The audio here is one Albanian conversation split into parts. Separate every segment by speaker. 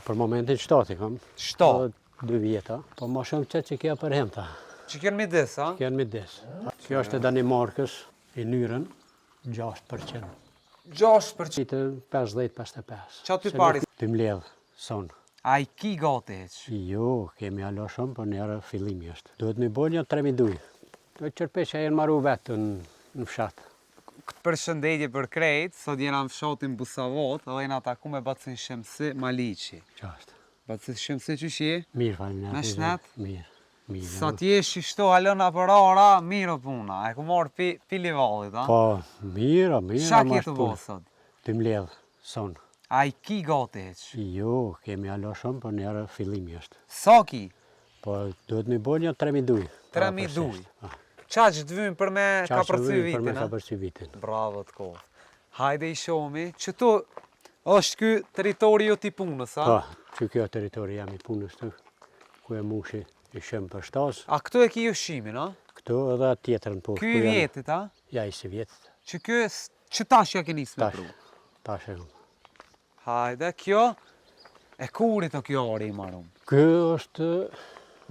Speaker 1: Për momentin 7 kam.
Speaker 2: 7.
Speaker 1: 2 vjeta. Po ma shumë që kja për hemta.
Speaker 2: Që kjenë midis, a?
Speaker 1: Kjenë midis. Kjo është e Danimarkës, i nyren, 6%.
Speaker 2: 6%.
Speaker 1: Qitë 50-55.
Speaker 2: Qa ty pari?
Speaker 1: Të mledhë, sonë.
Speaker 2: A i ki gati heq?
Speaker 1: Jo, kemi alo shumë, për njerë fillimi është. Duhet me bo një 3.000 duj. Do qërpeqa jenë maru vetë në fshatë.
Speaker 2: Këtë përshëndetje për krejt, sot jena në fshatin Busavot, edhe jena taku me Bacin Shemsi Maliqi.
Speaker 1: Qashtë.
Speaker 2: Bacin Shemsi që shi?
Speaker 1: Mirë, falim
Speaker 2: Me shnet?
Speaker 1: Mirë.
Speaker 2: Sa t'jesh shishto halën për ora, mirë puna. E ku marrë pi livallit, a?
Speaker 1: Po, mirë.
Speaker 2: Qa ke të bo sot?
Speaker 1: Të mledhë, sonë.
Speaker 2: A i ki gati heq?
Speaker 1: Jo, kemi alo shumë, për njerë fillimi është.
Speaker 2: Sa ki?
Speaker 1: Po, duhet me bo një 3.000 duj.
Speaker 2: 3.000 duj? Qa që të vymë për me ka përcy vitin,
Speaker 1: për me ka përcy vitin.
Speaker 2: Bravo të kohë. Hajde i shomi, që tu është ky teritori jo t'i punës, a?
Speaker 1: Po, që kjo teritori jam i punës të, ku e mushi i shemë për shtasë.
Speaker 2: A këtu e ki ushimin, a?
Speaker 1: Këtu edhe tjetër në poshtë.
Speaker 2: Ky i vjetit, a?
Speaker 1: Ja, i si vjetit.
Speaker 2: Që ky, që tash ja ke nisë me pru?
Speaker 1: Tash e.
Speaker 2: Hajde, kjo, e kurit o kjo ari i marum?
Speaker 1: Kjo është...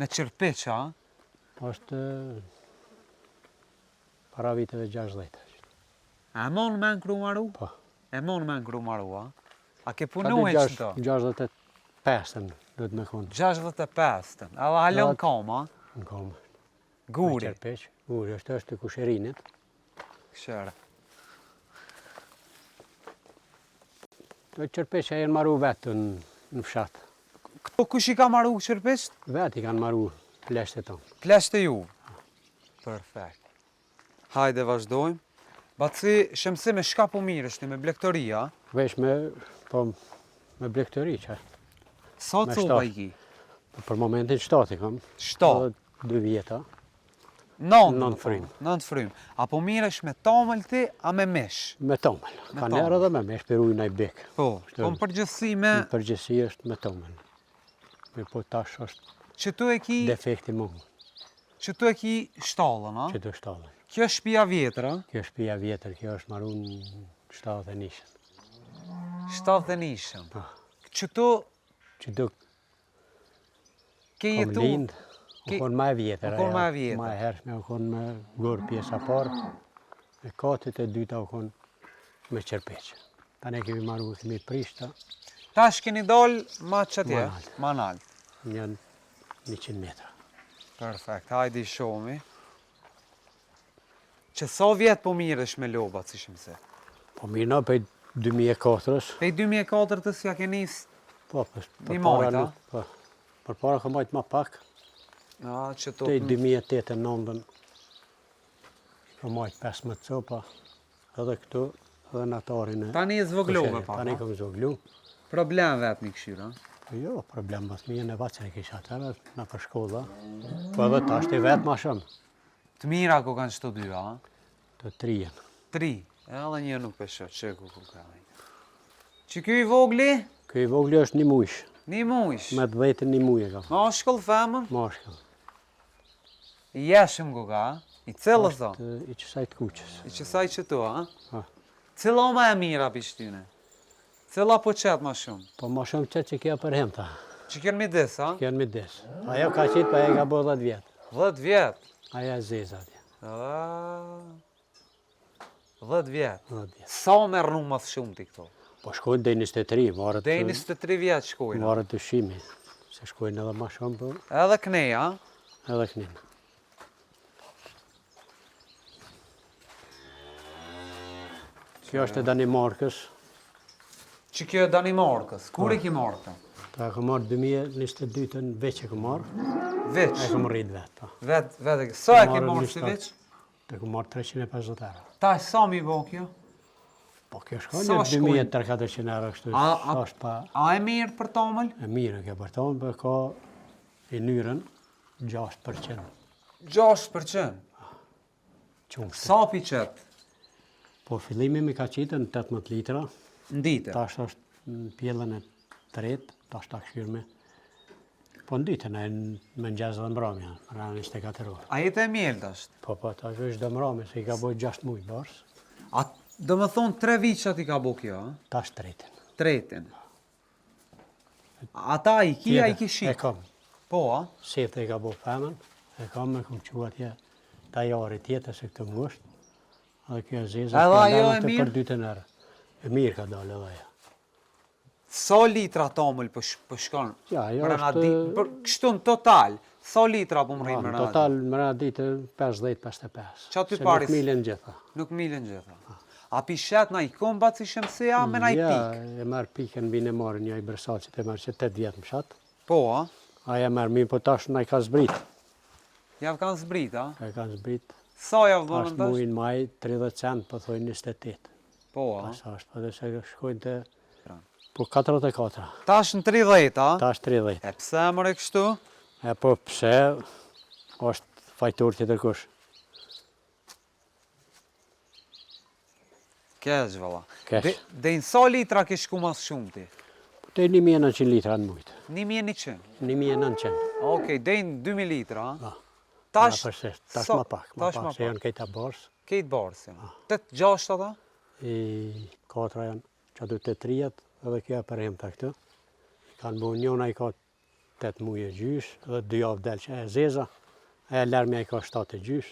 Speaker 2: Në Qërpiq, a?
Speaker 1: është... para viteve 60.
Speaker 2: A mon me në kru maru?
Speaker 1: Po.
Speaker 2: E mon me në kru maru, a? A ke punu e qëto?
Speaker 1: 65-ën, do të me konë.
Speaker 2: 65-ën, edhe halon kam, a?
Speaker 1: Në kam.
Speaker 2: Guri?
Speaker 1: Qërpiq. Guri, është të kusherinit.
Speaker 2: Kësherë.
Speaker 1: Qërpeqa jenë maru vetë në fshatë.
Speaker 2: Këto kush i ka maru Qërpiq?
Speaker 1: Vetë i kanë maru pleshte tonë.
Speaker 2: Pleshte ju? Perfekt. Hajde vazhdojmë. Baci, Shemsi me shka po mirë është me blektoria?
Speaker 1: Vesh me blektori që.
Speaker 2: Sa copa i ki?
Speaker 1: Për momentin 7 kam.
Speaker 2: 7?
Speaker 1: 2 vjeta.
Speaker 2: 9 frymë. 9 frymë. Apo mirë është me tomël ti, a me mesh?
Speaker 1: Me tomël. Ka njerë edhe me mesh, për ujnë a i bekë.
Speaker 2: Po, po në përgjësi me...
Speaker 1: Në përgjësi është me tomël. Me po tash është...
Speaker 2: Që tu e ki...
Speaker 1: defekti mungë.
Speaker 2: Që tu e ki shtallën, a?
Speaker 1: Që tu shtallën.
Speaker 2: Kjo është shpia vjetër, a?
Speaker 1: Kjo është shpia vjetër, kjo është marun 7 nishën.
Speaker 2: 7 nishën. Që tu...
Speaker 1: Që tu...
Speaker 2: Ke jetu...
Speaker 1: Kom lindë. Më konë ma e vjetër.
Speaker 2: Më konë ma e vjetër.
Speaker 1: Ma e hershme, më konë me gërë pjesa parë. E katit e dyta më konë me Qërpeq. Tane kemi marru, kemi prishta.
Speaker 2: Tash keni dollë ma qëtje? Ma nalë.
Speaker 1: Një 100 metra.
Speaker 2: Perfekt, hajde i shomi. Që sa vjetë po mirë është me lobat, si Shemsi?
Speaker 1: Po mirë në pej 2004-ës.
Speaker 2: Pej 2004-ës ja ke nisë?
Speaker 1: Po,
Speaker 2: një majta?
Speaker 1: Po, për para ka majtë ma pak.
Speaker 2: Që to...
Speaker 1: Tej 2008-9 ka majtë 15 copa. Edhe këtu, edhe në atarin e...
Speaker 2: Tani e zvëglove pak,
Speaker 1: Tani kom zvëglu.
Speaker 2: Problem vetë një këshyra?
Speaker 1: Jo, problem mas mije në vatë që e kisha atërë, në për shkolla. Po edhe ta është i vetë ma shumë.
Speaker 2: Të mira ku kanë qëto dy, a?
Speaker 1: Të 3.
Speaker 2: 3? Edhe një nuk pesho, që ku ka. Që kjo i vogli?
Speaker 1: Kjo i vogli është 1 mujsh.
Speaker 2: 1 mujsh?
Speaker 1: Me 10 1 mujë ka.
Speaker 2: Mashkull, femën?
Speaker 1: Mashkull.
Speaker 2: I jeshëm ku ka, I cëllës do?
Speaker 1: I qësaj të kuqës.
Speaker 2: I qësaj që tu, a?
Speaker 1: Ha.
Speaker 2: Cëlla ma e mira pishtyne? Cëlla po qëtë ma shumë?
Speaker 1: Po ma shumë qëtë që kja për hemta.
Speaker 2: Që kjerë midis, a?
Speaker 1: Kjerë midis. Ajo ka qitë, pa e ka bo 10 vjetë.
Speaker 2: 10 vjetë?
Speaker 1: Aja e zezë atje.
Speaker 2: 10 vjetë?
Speaker 1: 10 vjetë.
Speaker 2: Sa me rnu mas shumë ti këto?
Speaker 1: Po shkojnë dhe 23, varët...
Speaker 2: Dhe 23 vjetë shkojnë?
Speaker 1: Varët të shimi. Se shkojnë edhe ma shumë, po...
Speaker 2: Edhe këneja?
Speaker 1: Edhe kënin. Kjo është e Danimarkës.
Speaker 2: Që kjo e Danimarkës? Kur e ki marrë të?
Speaker 1: Ta e ka marrë 2022 në veç e ka marrë.
Speaker 2: Veç?
Speaker 1: E ka rritë vetë, pa.
Speaker 2: Vetë, sa e ke marrë si veç?
Speaker 1: Të ka marrë 350 euro.
Speaker 2: Ta e sa mi bo kjo?
Speaker 1: Po kjo shkojnë një 2400 euro kështu.
Speaker 2: A e mirë për tomël?
Speaker 1: E mirë kjo për tomël, për ka i nyren 6%.
Speaker 2: 6%? Sa pi qëtë?
Speaker 1: Po fillimi mi ka qitë në 18 litra.
Speaker 2: Në dite?
Speaker 1: Ta është në pjellën e tretë, ta është ta këshyrë me. Po në ditën e me nxezë dhe mbromja, rranë 24 orë.
Speaker 2: A jetë e mjellë të është?
Speaker 1: Po, ta është dhe mbromja, se i ka bojë 6 mujë bërës.
Speaker 2: A do më thonë 3 vitë që ti ka bo kjo, a?
Speaker 1: Ta është tretin.
Speaker 2: Tretin. Ata i ki, a i ki
Speaker 1: E
Speaker 2: shik.
Speaker 1: kam.
Speaker 2: Po, a?
Speaker 1: Sefte e ka bo femën, e kam me kom qua tje tajari tjetër se këtë ngusht. Edhe kjo e zeza,
Speaker 2: Edhe
Speaker 1: kjo
Speaker 2: ajo e
Speaker 1: lënë të
Speaker 2: mirë?
Speaker 1: për 2 të nërë. E mirë ka dalë edhe ajo.
Speaker 2: Sa litra tamël për shkon?
Speaker 1: Ja, ajo
Speaker 2: Mrena
Speaker 1: është...
Speaker 2: për kështu në total, sa litra po mrejnë
Speaker 1: Në
Speaker 2: mrena
Speaker 1: total mërëna ditë 50-55.
Speaker 2: Qa ty
Speaker 1: Se
Speaker 2: paris?
Speaker 1: nuk milen gjitha.
Speaker 2: Nuk milen gjitha. A pishet na i komba si shemsia me na i
Speaker 1: Ja,
Speaker 2: pik?
Speaker 1: e merë pikën bine marë një i Bersaqit, e merë që 8 vjetë më shatë.
Speaker 2: Po, a?
Speaker 1: Aja merë mi, po tash na i ka zbrit.
Speaker 2: Javë kanë zbrit, a?
Speaker 1: E ka zbrit.
Speaker 2: Sa javë
Speaker 1: Tash
Speaker 2: dhonën tash?
Speaker 1: muin maj 30 cent, po thoi 28.
Speaker 2: Po, a?
Speaker 1: Pas ashtë, po dhe se shkojnë të...
Speaker 2: Pra.
Speaker 1: Po 44,
Speaker 2: Tash në 30, a?
Speaker 1: tash 30.
Speaker 2: E pse mëre kështu?
Speaker 1: E po pse, është fajtur tjetër kush.
Speaker 2: Keq, valla.
Speaker 1: Keq.
Speaker 2: Dhe në sa litra ke shku mas shumë ti?
Speaker 1: Te 1900 litra në mujtë.
Speaker 2: 1100.
Speaker 1: 1900.
Speaker 2: Okej, dhe në 2000 litra, a?
Speaker 1: Ah.
Speaker 2: Tash,
Speaker 1: Tash
Speaker 2: sa-
Speaker 1: ma pak,
Speaker 2: tash ma
Speaker 1: se janë këta borsë.
Speaker 2: Kejtë barsë janë. 8-6 ata?
Speaker 1: I 4 janë që aty të 30 edhe kjo për hemta këtu. Kanë bu njona i ka 8 muje gjysh edhe 2 javë del që e zeza. E lërmja i ka 7 gjysh.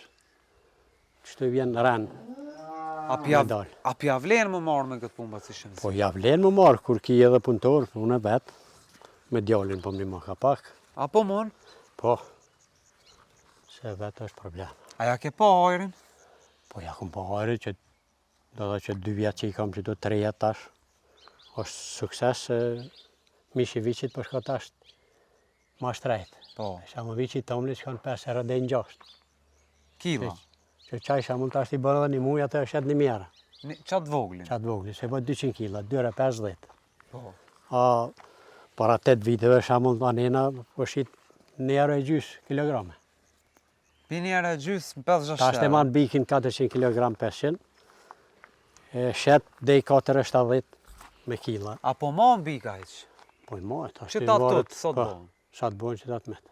Speaker 1: Kështu vjen rën.
Speaker 2: A pja vlenë më marrë me këtë punë si shemsi?
Speaker 1: Po ja vlen më marë kur ki edhe punëtor, unë e vetë. Me djallin po më një ka pak.
Speaker 2: A po mon?
Speaker 1: Po. Se vetë është problem.
Speaker 2: A ja ke pa hajrin?
Speaker 1: Po ja kum pa hajri që do dhe që 2 vjetë që i kam që do 3 jetë tash. është sukses se mishi viqit për shko tash ma shtrejt.
Speaker 2: Po.
Speaker 1: Shamu viqit tomli që kanë 5 herë dhe në 6.
Speaker 2: Kila?
Speaker 1: Që qaj shamu tash i bërë dhe një muj atë është edhe një mjera.
Speaker 2: Qatë voglin?
Speaker 1: Qatë vogli, se po 200 kila, 2,50.
Speaker 2: Po.
Speaker 1: A para 8 viteve shamu anena po shit 1,5 kilograme.
Speaker 2: Pinjera gjysë në 5-6
Speaker 1: Tash të manë bikin 400 kg 500. Shet dhe i 4,70 me kila.
Speaker 2: A po ma në bika iq?
Speaker 1: Po i mojë, tash
Speaker 2: Që
Speaker 1: të
Speaker 2: ta
Speaker 1: varet-
Speaker 2: tut, sot
Speaker 1: po,
Speaker 2: bon?
Speaker 1: Sa të bojnë që ta të metë.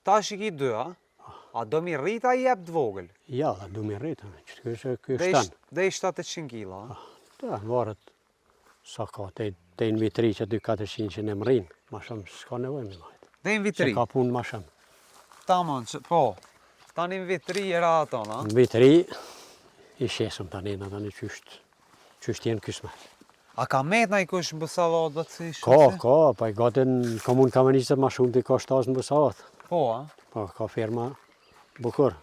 Speaker 2: Tash i ki 2, a? A do mi rrita i jep të vogël?
Speaker 1: Ja, dhe du mi rritë, që kjo është
Speaker 2: Dhe
Speaker 1: shtanë.
Speaker 2: Dhe i 700 kila, a?
Speaker 1: Da, varet sa ka, te në vitri që 2-400 që në më rrinë, ma shumë s'ka nevoj me majtë.
Speaker 2: Dhe në
Speaker 1: Se
Speaker 2: vitri?
Speaker 1: ka punë ma shumë.
Speaker 2: Tamam, po. Tani në vitri e ra ato, na?
Speaker 1: Në vitri, i shesëm tani, në tani qysht jenë kësmet.
Speaker 2: A ka met na i kush në Busavat, dhe të si
Speaker 1: Ka, pa i gati në komunë Kamenicët ma shumë të ka 7 në Busavat.
Speaker 2: Po, a?
Speaker 1: Po, ka firma bukur.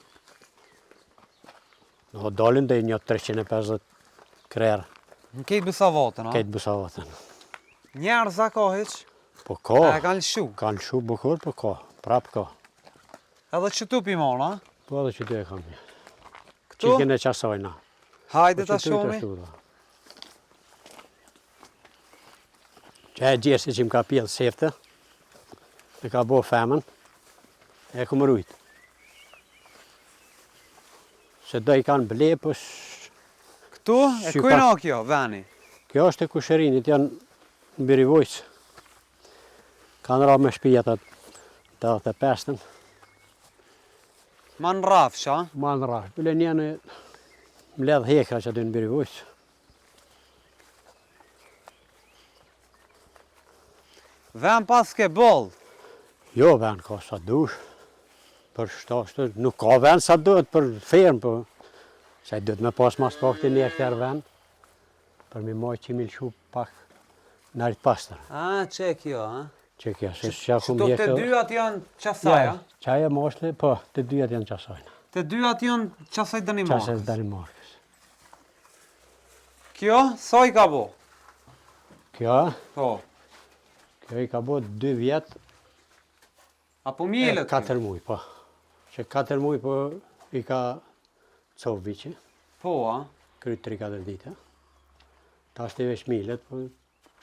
Speaker 1: Në dalin dhe një 350 krerë,
Speaker 2: Në kejtë Busavatën, a?
Speaker 1: kejtë Busavatën.
Speaker 2: Njerëz a ka heq?
Speaker 1: Po
Speaker 2: A e
Speaker 1: ka,
Speaker 2: kanë lëshu?
Speaker 1: kanë shu bukur, po ka, prap ka.
Speaker 2: Edhe që tu pimon, a?
Speaker 1: Po edhe që ty e kam një.
Speaker 2: Këtu?
Speaker 1: Qikën e qasojna.
Speaker 2: Hajde
Speaker 1: Po
Speaker 2: ta
Speaker 1: që ty të
Speaker 2: shomi.
Speaker 1: ashtu, da. Që e gjersi që më ka pjellë sefte, e ka bo femën, e ku më rujtë. Se do i kanë ble, po
Speaker 2: Këtu? E
Speaker 1: Shqypa.
Speaker 2: kujna kjo, veni?
Speaker 1: kjo është e kusherinit, janë në birivojës. Kanë ra me shpijat atë 85-ën,
Speaker 2: Ma në rafsh, a?
Speaker 1: ma në rash. Bile njënë mbledh hekra që aty në birivojës.
Speaker 2: Ven pas ke boll.
Speaker 1: Jo ven ka sa dush, për shtashtë, nuk ka ven sa duhet për fermë, po se duhet me pas mas pak të një hektar ven, për mi moj që mi lëshu pak narit pastër.
Speaker 2: A, që e kjo, a?
Speaker 1: Që kjo, se që kum
Speaker 2: Këto të
Speaker 1: hektar...
Speaker 2: dyat janë qasaj, a?
Speaker 1: Qaja moshli, po, të dyat janë qasajnë.
Speaker 2: Të dyat janë qasaj Danimarkës.
Speaker 1: Qasaj Danimarkës.
Speaker 2: Kjo, sa i ka bo?
Speaker 1: Kjo,
Speaker 2: Po.
Speaker 1: kjo i ka bo 2 vjetë,
Speaker 2: Apo
Speaker 1: e
Speaker 2: mielet?
Speaker 1: 4 muj, po. Që 4 muj, po, i ka covë viqë,
Speaker 2: Po, a?
Speaker 1: kryt 3-4 dite. Ta është i vesh milet, po,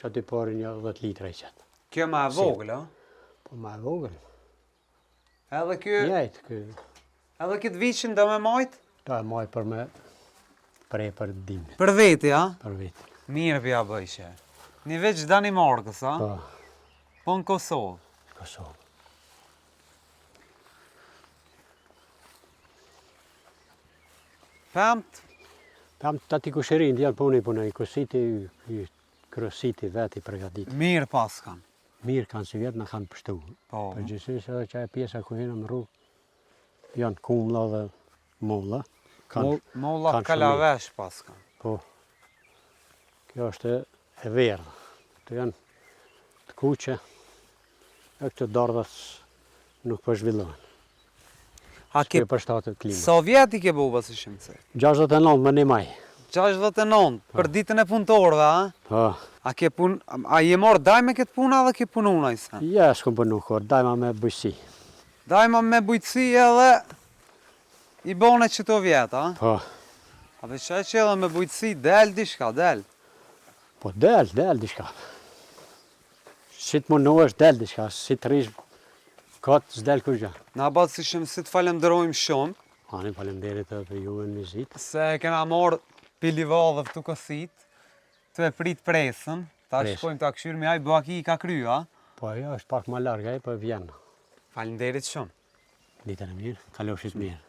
Speaker 1: që aty pori një 10 litra i qëtë.
Speaker 2: Kjo ma e vogël, a?
Speaker 1: Po ma e vogël.
Speaker 2: Edhe kjo,
Speaker 1: Njajtë,
Speaker 2: edhe këtë viqin do me majt?
Speaker 1: ta e maj për me prej për dimni,
Speaker 2: Për veti, a?
Speaker 1: për vitë.
Speaker 2: Mirë pja bëjshe. Një veç Danimarkës, a?
Speaker 1: Po,
Speaker 2: Po në Kosovë.
Speaker 1: Kosovë.
Speaker 2: Pemt,
Speaker 1: Tam të ati kusherin, janë puni i kësiti, i kërësiti veti përgatit.
Speaker 2: mirë pas kanë.
Speaker 1: mirë kanë si vjetë në kanë pështu.
Speaker 2: Po.
Speaker 1: Përgjithsisht edhe që e pjesa ku hinëm në rrugë janë kumla dhe molla.
Speaker 2: Molla
Speaker 1: kanë
Speaker 2: kalavesh pas kanë.
Speaker 1: Po, kjo është e verdhë. Të janë të kuqe, e këtë dardhës nuk po zhvillohen.
Speaker 2: A ke
Speaker 1: Për shtatët klima.
Speaker 2: sa vjet i ke bu pasi shemse?
Speaker 1: 69 më 1 maj.
Speaker 2: 69 për ditën e punëtorëve, a?
Speaker 1: Po,
Speaker 2: A je marrë daj me këtë puna dhe ke punu në sen?
Speaker 1: ja s'kom punu kur, dajma me bujqësi.
Speaker 2: Dajma me bujqësi edhe i bone qëto vjetë, a?
Speaker 1: Po,
Speaker 2: A dhe që edhe me bujqësi del diçka, del.
Speaker 1: po del diçka. Si të mundu është del diçka, si të rish katë s'del kur gjë.
Speaker 2: Na batë si shemësit falemderojmë shumë,
Speaker 1: Ani faleminderit edhe për juve në vizitë.
Speaker 2: se kena marrë piliva dhe këtu kësit, të e prit presën, ta
Speaker 1: Presë.
Speaker 2: shkojmë ta këshyrë me aj, bëaki i ka kryu, a?
Speaker 1: Po ajo është pak më largë, ai po vjen.
Speaker 2: Falemderit shumë.
Speaker 1: Ditën e mirë, kaloshit mirë.